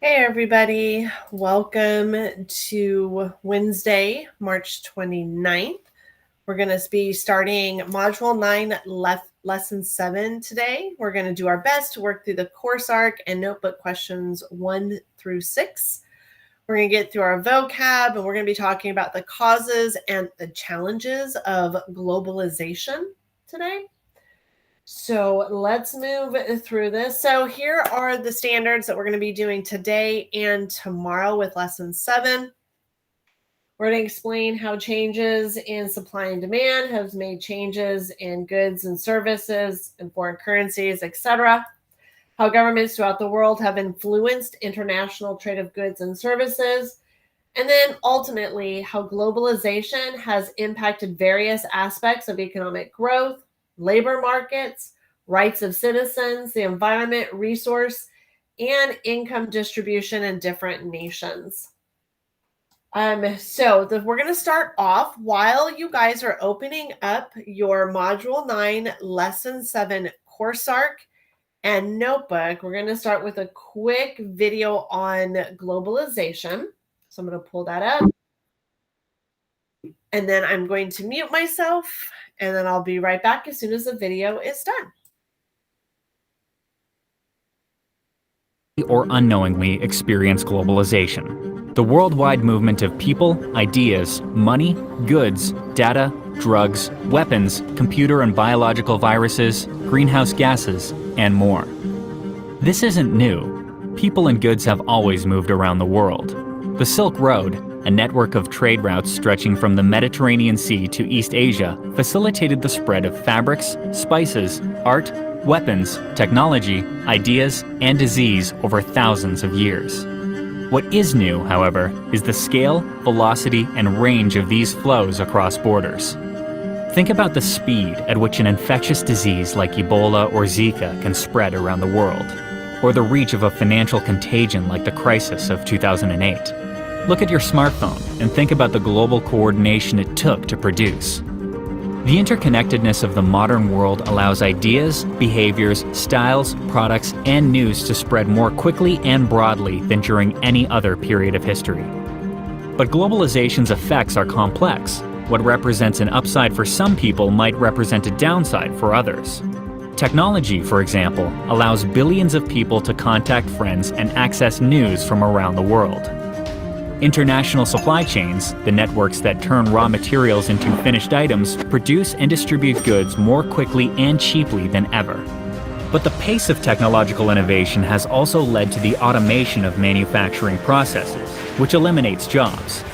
Hey everybody, welcome to Wednesday, March 29th. We're going to be starting Module 9, Lesson 7 today. We're going to do our best to work through the course arc and notebook questions 1 through 6. We're going to get through our vocab, and we're going to be talking about the causes and the challenges of globalization today. So let's move through this. So here are the standards that we're going to be doing today and tomorrow with lesson 7. We're going to explain how changes in supply and demand have made changes in goods and services and foreign currencies, etc. How governments throughout the world have influenced international trade of goods and services. And then ultimately, how globalization has impacted various aspects of economic growth, labor markets, rights of citizens, the environment, resource, and income distribution in different nations. We're going to start off while you guys are opening up your Module 9, Lesson 7 course arc and notebook. We're going to start with a quick video on globalization. So I'm going to pull that up. And then I'm going to mute myself, and then I'll be right back as soon as the video is done. Or unknowingly experience globalization, the worldwide movement of people, ideas, money, goods, data, drugs, weapons, computer and biological viruses, greenhouse gases, and more. This isn't new. People and goods have always moved around the world. The Silk Road, a network of trade routes stretching from the Mediterranean Sea to East Asia, facilitated the spread of fabrics, spices, art, weapons, technology, ideas, and disease over thousands of years. What is new, however, is the scale, velocity, and range of these flows across borders. Think about the speed at which an infectious disease like Ebola or Zika can spread around the world, or the reach of a financial contagion like the crisis of 2008. Look at your smartphone and think about the global coordination it took to produce. The interconnectedness of the modern world allows ideas, behaviors, styles, products, and news to spread more quickly and broadly than during any other period of history. But globalization's effects are complex. What represents an upside for some people might represent a downside for others. Technology, for example, allows billions of people to contact friends and access news from around the world. International supply chains, the networks that turn raw materials into finished items, produce and distribute goods more quickly and cheaply than ever. But the pace of technological innovation has also led to the automation of manufacturing processes, which eliminates jobs.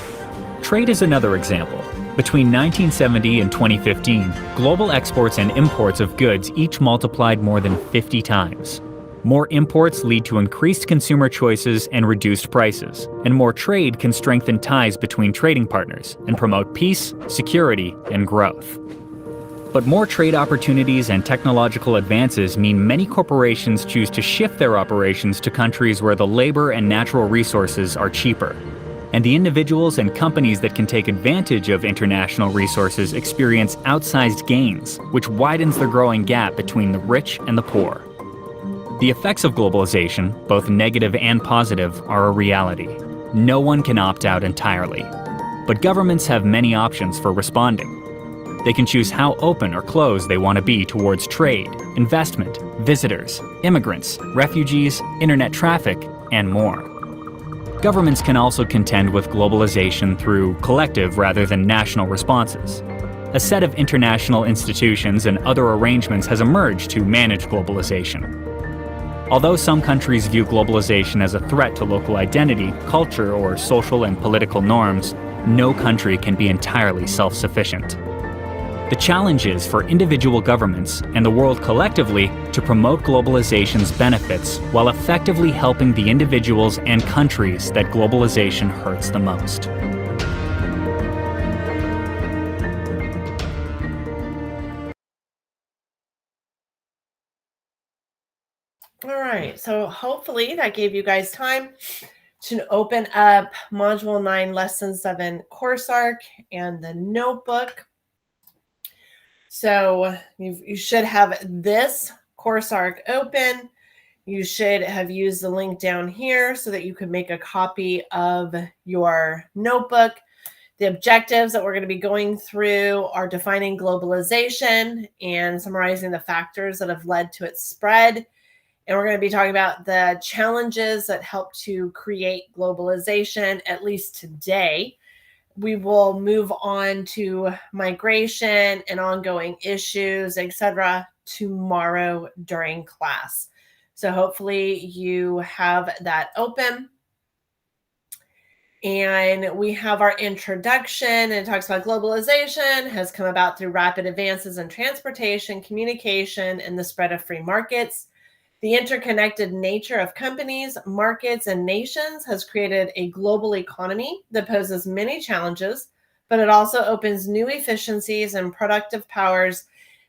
Trade is another example. Between 1970 and 2015, global exports and imports of goods each multiplied more than 50 times. More imports lead to increased consumer choices and reduced prices, and more trade can strengthen ties between trading partners and promote peace, security, and growth. But more trade opportunities and technological advances mean many corporations choose to shift their operations to countries where the labor and natural resources are cheaper. And the individuals and companies that can take advantage of international resources experience outsized gains, which widens the growing gap between the rich and the poor. The effects of globalization, both negative and positive, are a reality. No one can opt out entirely. But governments have many options for responding. They can choose how open or closed they want to be towards trade, investment, visitors, immigrants, refugees, internet traffic, and more. Governments can also contend with globalization through collective rather than national responses. A set of international institutions and other arrangements has emerged to manage globalization. Although some countries view globalization as a threat to local identity, culture, or social and political norms, no country can be entirely self-sufficient. The challenge is for individual governments and the world collectively to promote globalization's benefits while effectively helping the individuals and countries that globalization hurts the most. All right, so hopefully that gave you guys time to open up Module 9, Lesson 7 course arc and the notebook. So you should have this course arc open. You should have used the link down here so that you can make a copy of your notebook. The objectives that we're going to be going through are defining globalization and summarizing the factors that have led to its spread. And we're going to be talking about the challenges that help to create globalization, at least today. We will move on to migration and ongoing issues, etc., tomorrow during class. So hopefully you have that open. And we have our introduction, and it talks about globalization has come about through rapid advances in transportation, communication, and the spread of free markets. The interconnected nature of companies, markets, and nations has created a global economy that poses many challenges, but it also opens new efficiencies and productive powers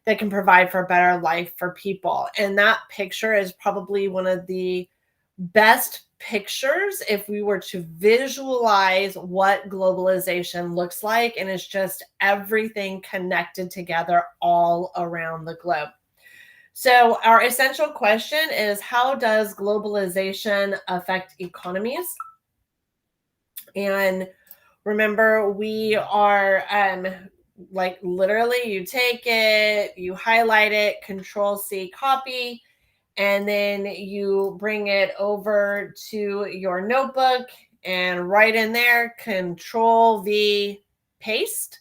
that can provide for a better life for people. And that picture is probably one of the best pictures if we were to visualize what globalization looks like. And it's just everything connected together all around the globe. So our essential question is, how does globalization affect economies? And remember, we are like literally you take it, you highlight it, Control-C copy, and then you bring it over to your notebook and write in there, Control-V paste.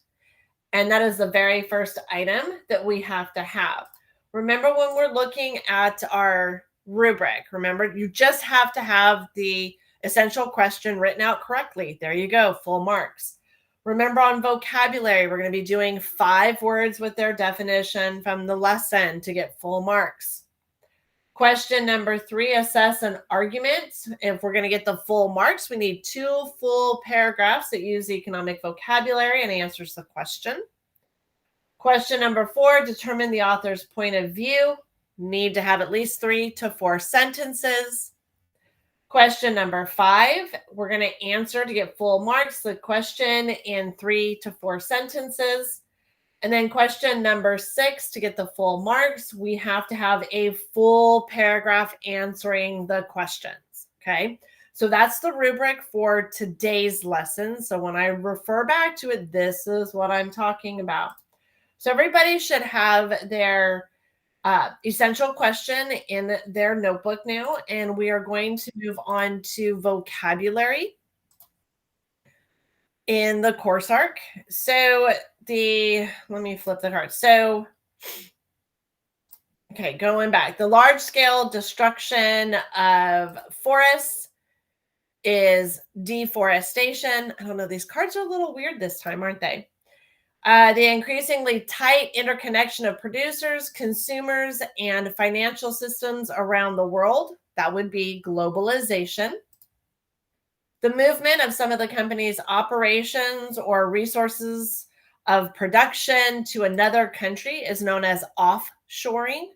And that is the very first item that we have to have. Remember, when we're looking at our rubric, remember, you just have to have the essential question written out correctly. There you go, full marks. Remember, on vocabulary, we're going to be doing 5 words with their definition from the lesson to get full marks. Question number 3, assess an argument. If we're going to get the full marks, we need 2 full paragraphs that use economic vocabulary and answers the question. Question number 4, determine the author's point of view. Need to have at least 3 to 4 sentences. Question number 5, we're going to answer to get full marks the question in 3 to 4 sentences. And then question number 6, to get the full marks, we have to have a full paragraph answering the questions. Okay, so that's the rubric for today's lesson. So when I refer back to it, this is what I'm talking about. So everybody should have their essential question in their notebook now, and we are going to move on to vocabulary in the course arc. So let me flip the card. So, okay, going back, the large scale destruction of forests is deforestation. I don't know, these cards are a little weird this time, aren't they? The increasingly tight interconnection of producers, consumers, and financial systems around the world, that would be globalization. The movement of some of the company's operations or resources of production to another country is known as offshoring.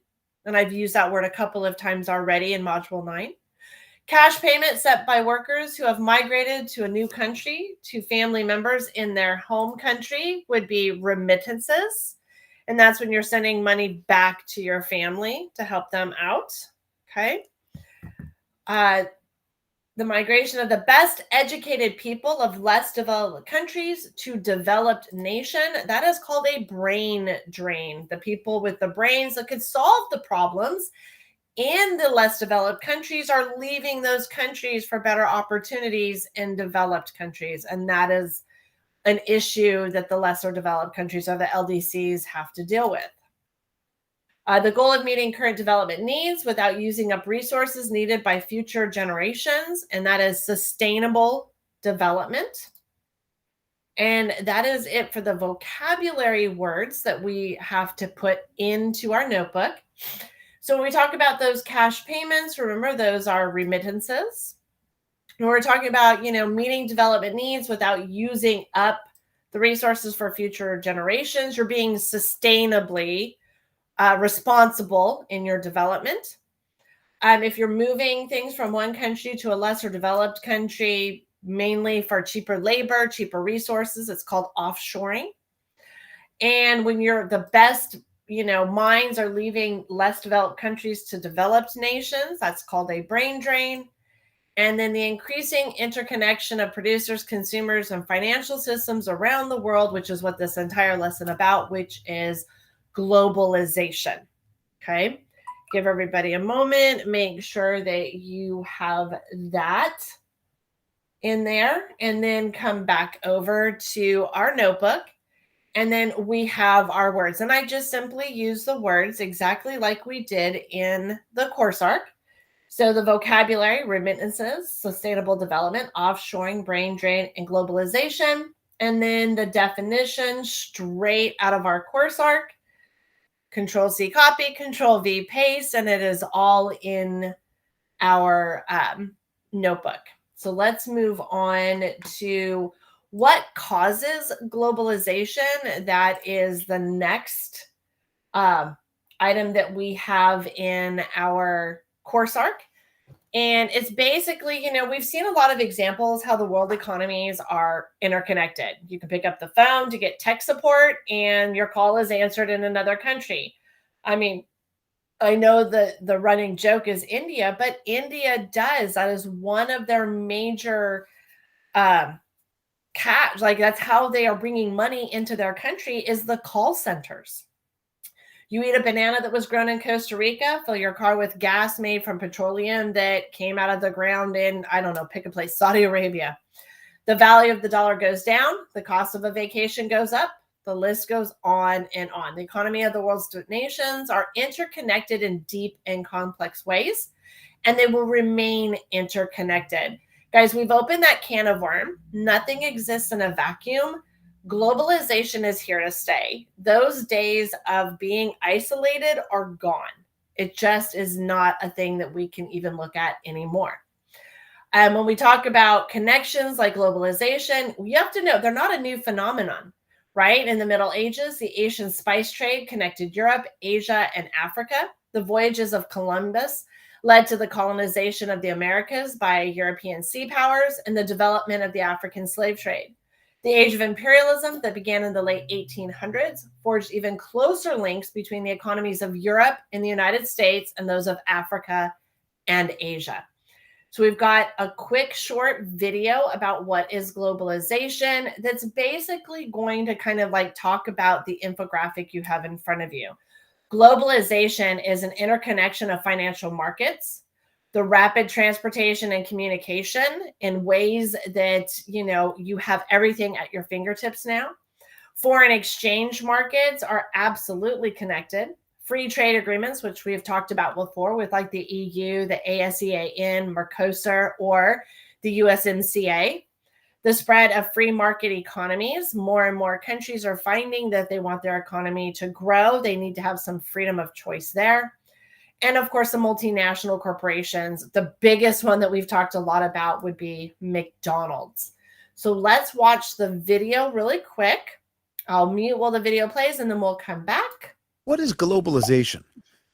And I've used that word a couple of times already in Module 9. Cash payment set by workers who have migrated to a new country to family members in their home country would be remittances. And that's when you're sending money back to your family to help them out. Okay. The migration of the best educated people of less developed countries to developed nation, that is called a brain drain. The people with the brains that could solve the problems in the less developed countries are leaving those countries for better opportunities in developed countries. And that is an issue that the lesser developed countries or the LDCs have to deal with. The goal of meeting current development needs without using up resources needed by future generations, and that is sustainable development. And that is it for the vocabulary words that we have to put into our notebook. So when we talk about those cash payments, remember those are remittances. And we're talking about, meeting development needs without using up the resources for future generations. You're being sustainably responsible in your development. If you're moving things from one country to a lesser developed country, mainly for cheaper labor, cheaper resources, it's called offshoring. And when you're the best, mines are leaving less developed countries to developed nations. That's called a brain drain. And then the increasing interconnection of producers, consumers, and financial systems around the world, which is what this entire lesson about, which is globalization. Okay. Give everybody a moment. Make sure that you have that in there, and then come back over to our notebook. And then we have our words. And I just simply use the words exactly like we did in the course arc. So the vocabulary: remittances, sustainable development, offshoring, brain drain, and globalization. And then the definition straight out of our course arc: Control C copy, Control V paste, and it is all in our notebook. So let's move on to what causes globalization. That is the next item that we have in our course arc. And it's basically, we've seen a lot of examples how the world economies are interconnected. You can pick up the phone to get tech support and your call is answered in another country. I mean, I know the running joke is India, but India does. That is one of their major that's how they are bringing money into their country, is the call centers. You eat a banana that was grown in Costa Rica, fill your car with gas made from petroleum that came out of the ground in, I don't know, pick a place, Saudi Arabia. The value of the dollar goes down. The cost of a vacation goes up. The list goes on and on. The economy of the world's nations are interconnected in deep and complex ways, and they will remain interconnected. Guys, we've opened that can of worm. Nothing exists in a vacuum. Globalization is here to stay. Those days of being isolated are gone. It just is not a thing that we can even look at anymore. When we talk about connections like globalization, you have to know they're not a new phenomenon, right? In the Middle Ages, the Asian spice trade connected Europe, Asia, and Africa. The voyages of Columbus led to the colonization of the Americas by European sea powers and the development of the African slave trade. The age of imperialism that began in the late 1800s forged even closer links between the economies of Europe and the United States and those of Africa and Asia. So we've got a quick short video about what is globalization that's basically going to kind of like talk about the infographic you have in front of you. Globalization is an interconnection of financial markets, the rapid transportation and communication in ways that, you have everything at your fingertips now. Foreign exchange markets are absolutely connected. Free trade agreements, which we have talked about before with like the EU, the ASEAN, Mercosur, or the USMCA. The spread of free market economies. More and more countries are finding that they want their economy to grow. They need to have some freedom of choice there. And of course, the multinational corporations. The biggest one that we've talked a lot about would be McDonald's. So let's watch the video really quick. I'll mute while the video plays and then we'll come back. What is globalization?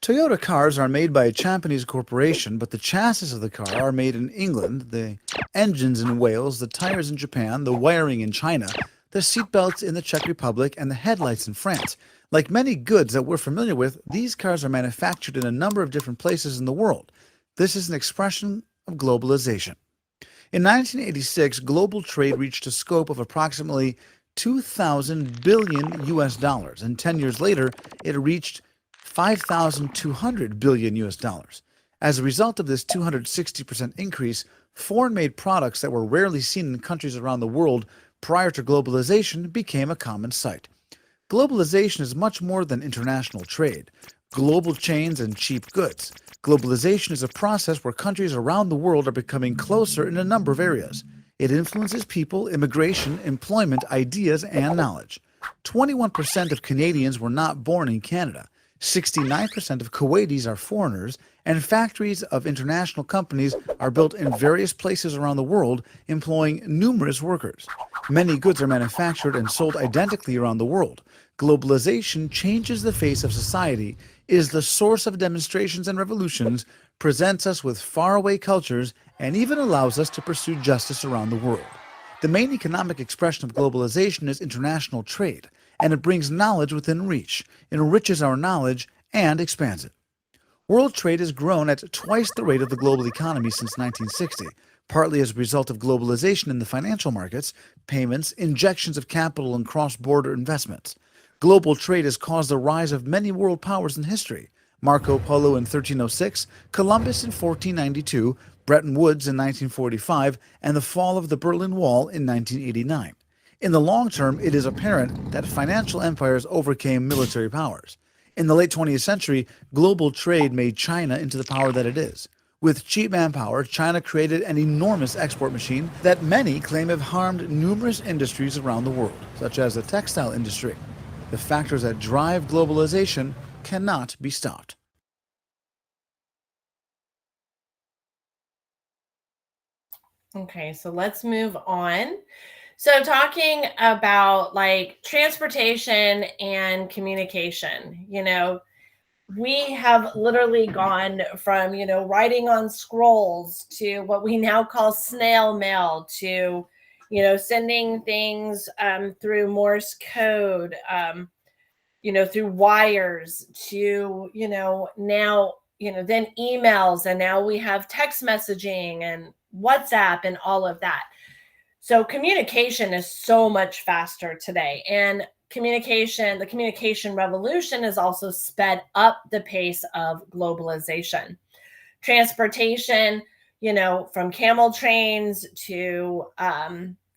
Toyota cars are made by a Japanese corporation, but the chassis of the car are made in England, the engines in Wales, the tires in Japan, the wiring in China, the seatbelts in the Czech Republic, and the headlights in France. Like many goods that we're familiar with, these cars are manufactured in a number of different places in the world. This is an expression of globalization. In 1986, global trade reached a scope of approximately 2,000 billion US dollars, and 10 years later, it reached 5,200 billion US dollars. As a result of this 260% increase, foreign-made products that were rarely seen in countries around the world prior to globalization became a common sight. Globalization is much more than international trade, global chains, and cheap goods. Globalization is a process where countries around the world are becoming closer in a number of areas. It influences people, immigration, employment, ideas, and knowledge. 21% of Canadians were not born in Canada. 69% of Kuwaitis are foreigners, and factories of international companies are built in various places around the world, employing numerous workers. Many goods are manufactured and sold identically around the world. Globalization changes the face of society, is the source of demonstrations and revolutions, presents us with faraway cultures, and even allows us to pursue justice around the world. The main economic expression of globalization is international trade. and it brings knowledge within reach. It enriches our knowledge and expands it. World trade has grown at twice the rate of the global economy since 1960, partly as a result of globalization in the financial markets, payments, injections of capital, and cross-border investments. Global trade has caused the rise of many world powers in history. Marco Polo in 1306, Columbus in 1492, Bretton Woods in 1945, and the fall of the Berlin Wall in 1989. In the long term, it is apparent that financial empires overcame military powers. In the late 20th century, global trade made China into the power that it is. With cheap manpower, China created an enormous export machine that many claim have harmed numerous industries around the world, such as the textile industry. The factors that drive globalization cannot be stopped. Okay, so let's move on. So talking about like transportation and communication, we have literally gone from, writing on scrolls to what we now call snail mail to, sending things through Morse code, through wires to, now, then emails, and now we have text messaging and WhatsApp and all of that. So communication is so much faster today. And the communication revolution has also sped up the pace of globalization. Transportation, from camel trains to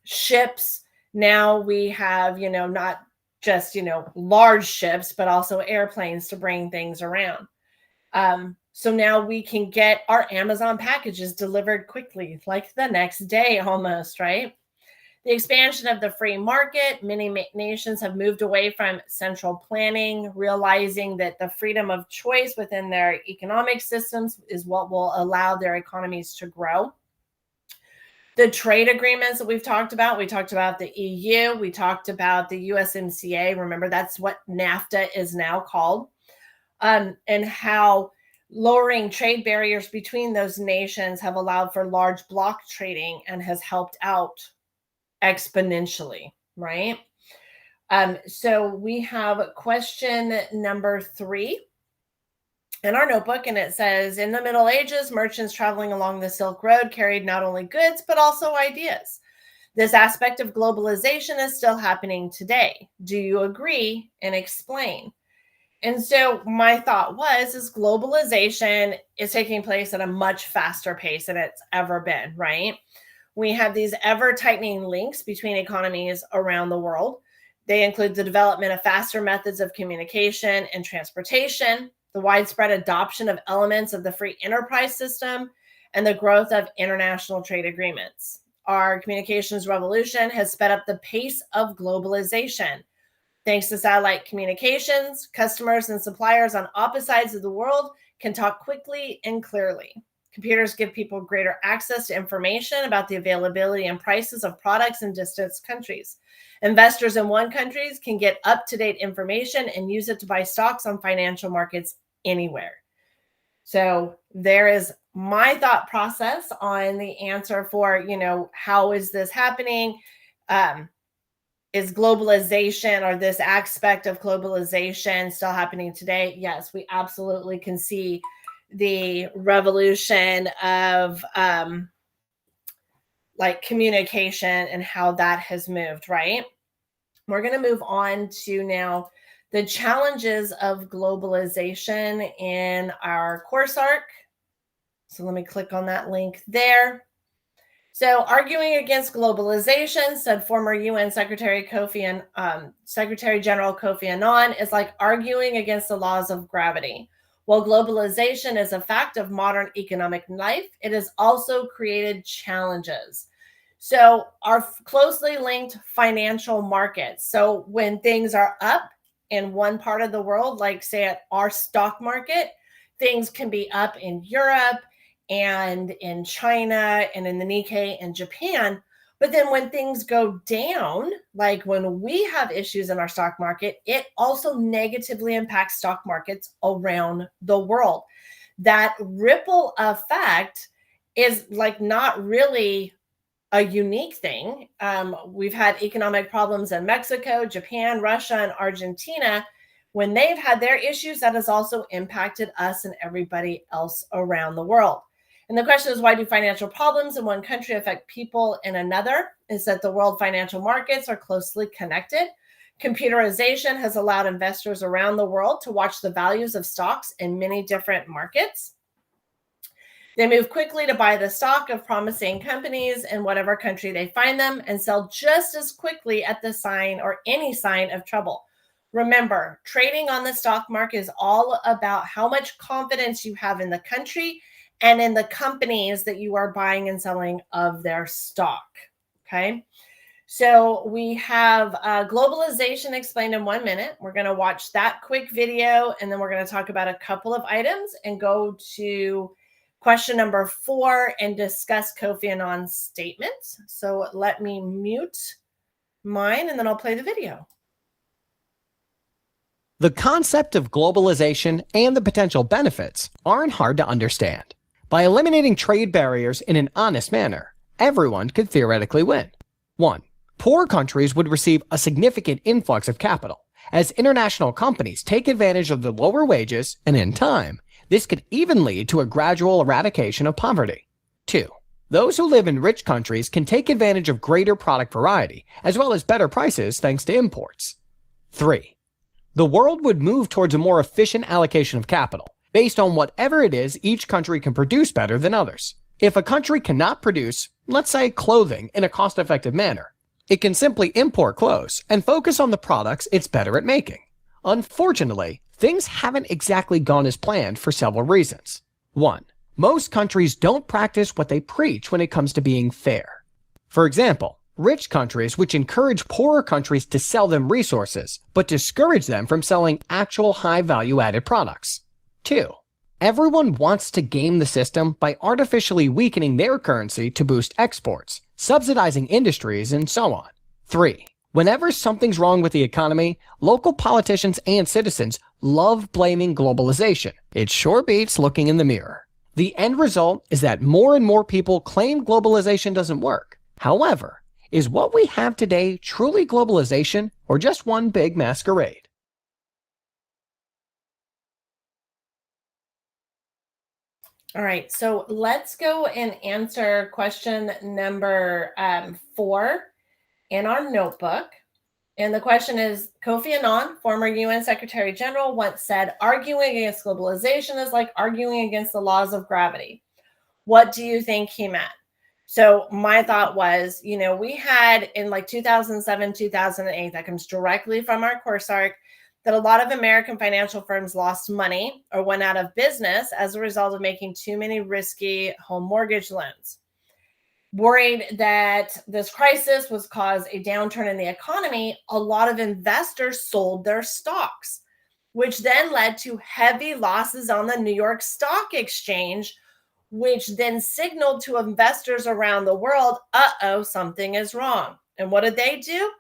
ships. Now we have, not just, large ships, but also airplanes to bring things around. So now we can get our Amazon packages delivered quickly, like the next day almost, right? The expansion of the free market, many nations have moved away from central planning, realizing that the freedom of choice within their economic systems is what will allow their economies to grow. The trade agreements that we talked about the EU, we talked about the USMCA. Remember, that's what NAFTA is now called, and how lowering trade barriers between those nations have allowed for large block trading and has helped out exponentially, right? So we have question number 3 in our notebook, and it says, in the Middle Ages, merchants traveling along the Silk Road carried not only goods, but also ideas. This aspect of globalization is still happening today. Do you agree, and explain? And so my thought is globalization is taking place at a much faster pace than it's ever been, right? We have these ever-tightening links between economies around the world. They include the development of faster methods of communication and transportation, the widespread adoption of elements of the free enterprise system, and the growth of international trade agreements. Our communications revolution has sped up the pace of globalization. Thanks to satellite communications, customers and suppliers on opposite sides of the world can talk quickly and clearly. Computers give people greater access to information about the availability and prices of products in distant countries. Investors in one country can get up-to-date information and use it to buy stocks on financial markets anywhere. So there is my thought process on the answer for, how is this happening? Is globalization, or this aspect of globalization, still happening today? Yes, we absolutely can see the revolution of like communication and how that has moved, right? We're going to move on to now the challenges of globalization in our course arc. So let me click on that link there. So arguing against globalization, said former UN Secretary Secretary General Kofi Annan, is like arguing against the laws of gravity. While globalization is a fact of modern economic life, it has also created challenges. So our closely linked financial markets. So when things are up in one part of the world, like say at our stock market, things can be up in Europe and in China and in the Nikkei and Japan. But then when things go down, like when we have issues in our stock market, it also negatively impacts stock markets around the world. That ripple effect is like not really a unique thing. We've had economic problems in Mexico, Japan, Russia, and Argentina. When they've had their issues, that has also impacted us and everybody else around the world. And the question is, why do financial problems in one country affect people in another? Is that the world financial markets are closely connected. Computerization has allowed investors around the world to watch the values of stocks in many different markets. They move quickly to buy the stock of promising companies in whatever country they find them and sell just as quickly at the sign or any sign of trouble. Remember, trading on the stock market is all about how much confidence you have in the country and in the companies that you are buying and selling of their stock. Okay. So we have globalization explained in 1 minute. We're going to watch that quick video, and then we're going to talk about a couple of items and go to question number 4 and discuss Kofi Annan's statement. So let me mute mine, and then I'll play the video. The concept of globalization and the potential benefits aren't hard to understand. By eliminating trade barriers in an honest manner, everyone could theoretically win. 1. Poor countries would receive a significant influx of capital, as international companies take advantage of the lower wages, and in time, this could even lead to a gradual eradication of poverty. 2. Those who live in rich countries can take advantage of greater product variety, as well as better prices thanks to imports. 3. The world would move towards a more efficient allocation of capital, based on whatever it is each country can produce better than others. If a country cannot produce, let's say, clothing in a cost-effective manner, it can simply import clothes and focus on the products it's better at making. Unfortunately, things haven't exactly gone as planned for several reasons. 1. Most countries don't practice what they preach when it comes to being fair. For example, rich countries which encourage poorer countries to sell them resources, but discourage them from selling actual high value-added products. 2. Everyone wants to game the system by artificially weakening their currency to boost exports, subsidizing industries, and so on. 3. Whenever something's wrong with the economy, local politicians and citizens love blaming globalization. It sure beats looking in the mirror. The end result is that more and more people claim globalization doesn't work. However, is what we have today truly globalization or just one big masquerade? All right, so let's go and answer question number 4 in our notebook. And the question is, Kofi Annan, former UN Secretary General, once said, arguing against globalization is like arguing against the laws of gravity. What do you think he meant? So my thought was, we had in like 2007, 2008, that comes directly from our course arc, that a lot of American financial firms lost money or went out of business as a result of making too many risky home mortgage loans. Worried that this crisis would cause a downturn in the economy, a lot of investors sold their stocks, which then led to heavy losses on the New York Stock Exchange, which then signaled to investors around the world, something is wrong. And what did they do?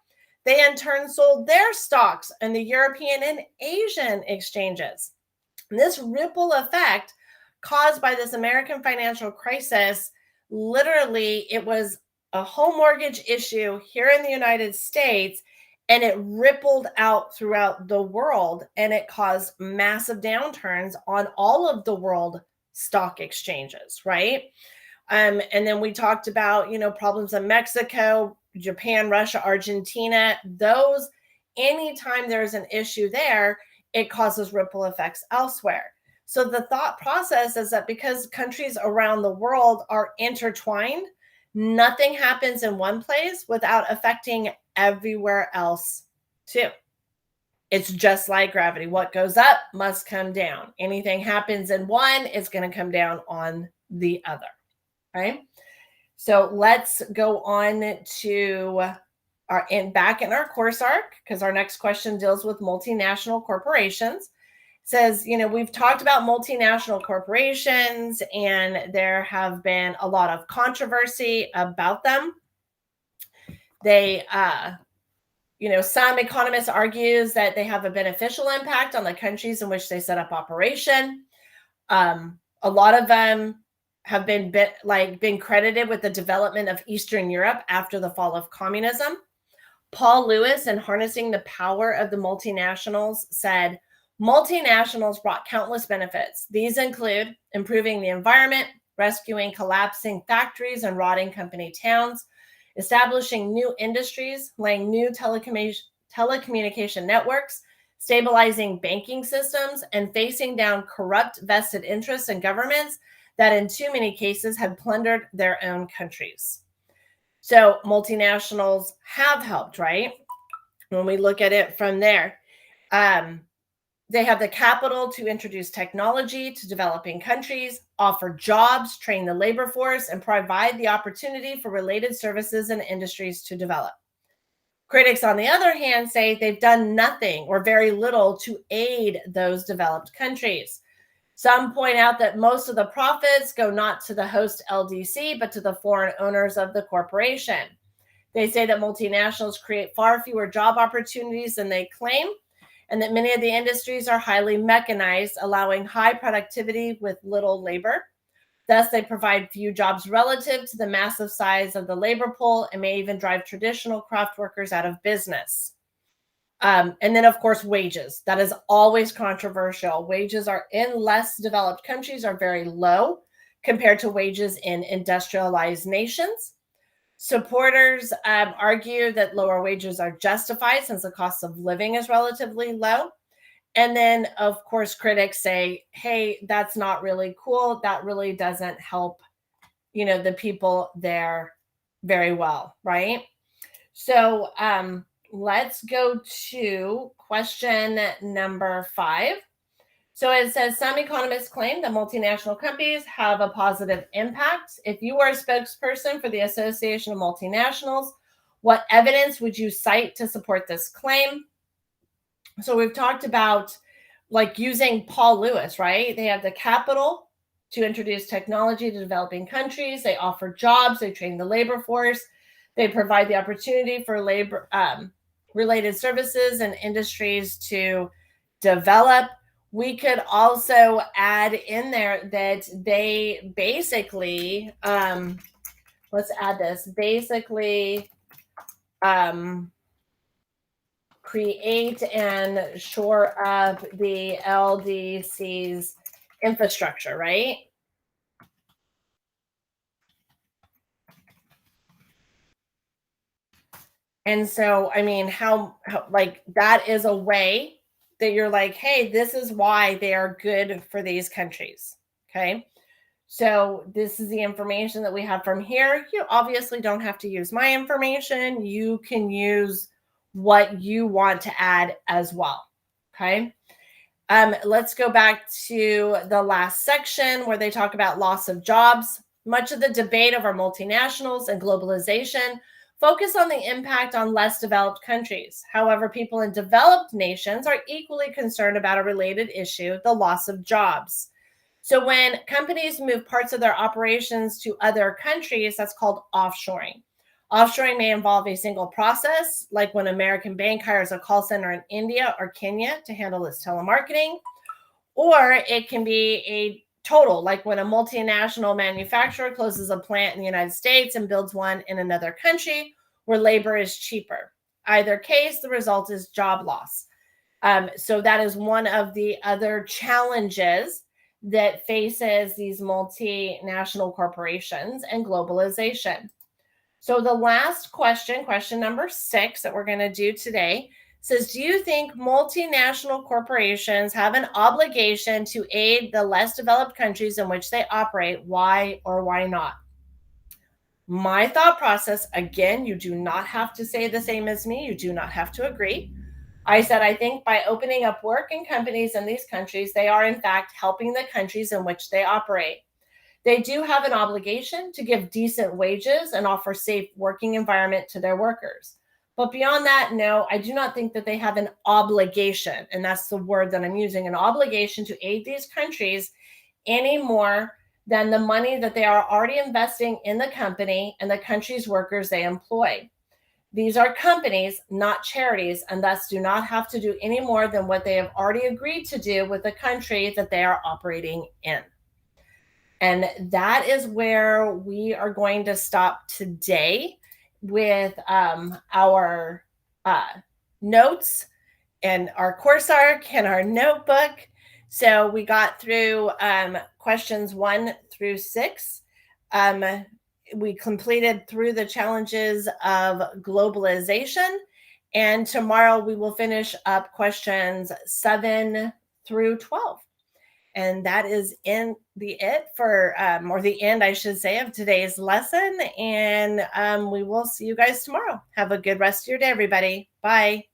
They in turn sold their stocks in the European and Asian exchanges. And this ripple effect caused by this American financial crisis, literally, it was a home mortgage issue here in the United States, and it rippled out throughout the world, and it caused massive downturns on all of the world stock exchanges, right? And then we talked about, problems in Mexico, Japan, Russia, Argentina. Those, anytime there's an issue there, it causes ripple effects elsewhere. So the thought process is that because countries around the world are intertwined, nothing happens in one place without affecting everywhere else too. It's just like gravity. What goes up must come down. Anything happens in one, it's going to come down on the other. Right? So let's go on to back in our course arc, because our next question deals with multinational corporations. It says, we've talked about multinational corporations, and there have been a lot of controversy about them. They, some economists argues that they have a beneficial impact on the countries in which they set up operation. A lot of them have been credited with the development of Eastern Europe after the fall of communism. Paul Lewis, in Harnessing the Power of the Multinationals, said, multinationals brought countless benefits. These include improving the environment, rescuing collapsing factories and rotting company towns, establishing new industries, laying new telecommunication networks, stabilizing banking systems, and facing down corrupt vested interests in governments that in too many cases had plundered their own countries. So multinationals have helped, right? When we look at it from there, they have the capital to introduce technology to developing countries, offer jobs, train the labor force, and provide the opportunity for related services and industries to develop. Critics, on the other hand, say they've done nothing or very little to aid those developed countries. Some point out that most of the profits go not to the host LDC, but to the foreign owners of the corporation. They say that multinationals create far fewer job opportunities than they claim, and that many of the industries are highly mechanized, allowing high productivity with little labor. Thus, they provide few jobs relative to the massive size of the labor pool and may even drive traditional craft workers out of business. And then, of course, wages. That is always controversial. Wages are in less developed countries are very low compared to wages in industrialized nations. Supporters argue that lower wages are justified since the cost of living is relatively low. And then, of course, critics say, hey, that's not really cool. That really doesn't help, the people there very well, right? So let's go to question number 5. So it says, some economists claim that multinational companies have a positive impact. If you were a spokesperson for the Association of Multinationals, what evidence would you cite to support this claim? So we've talked about using Paul Lewis, right? They have the capital to introduce technology to developing countries. They offer jobs. They train the labor force. They provide the opportunity for labor related services and industries to develop. We could also add in there that they basically, let's add this, basically create and shore up the LDC's infrastructure, right? And so, I mean, how that is a way that you're like, hey, this is why they are good for these countries. Okay. So this is the information that we have from here. You obviously don't have to use my information. You can use what you want to add as well. Okay. Let's go back to the last section where they talk about loss of jobs. Much of the debate over multinationals and globalization focus on the impact on less developed countries. However, people in developed nations are equally concerned about a related issue, the loss of jobs. So when companies move parts of their operations to other countries, that's called offshoring. Offshoring may involve a single process, like when an American bank hires a call center in India or Kenya to handle its telemarketing, or it can be a total, like when a multinational manufacturer closes a plant in the United States and builds one in another country where labor is cheaper. Either case, the result is job loss. So that is one of the other challenges that faces these multinational corporations and globalization. So the last question, question number 6 that we're going to do today says, do you think multinational corporations have an obligation to aid the less developed countries in which they operate? Why or why not? My thought process, again, you do not have to say the same as me. You do not have to agree. I said, I think by opening up work and companies in these countries, they are in fact helping the countries in which they operate. They do have an obligation to give decent wages and offer safe working environment to their workers. But beyond that, no, I do not think that they have an obligation, and that's the word that I'm using, an obligation to aid these countries any more than the money that they are already investing in the company and the country's workers they employ. These are companies, not charities, and thus do not have to do any more than what they have already agreed to do with the country that they are operating in. And that is where we are going to stop today with our notes and our course arc and our notebook. So we got through questions 1 through 6. We completed through the challenges of globalization. And tomorrow we will finish up questions 7 through 12. And that is in the it for, or the end, I should say, of today's lesson. And we will see you guys tomorrow. Have a good rest of your day, everybody. Bye.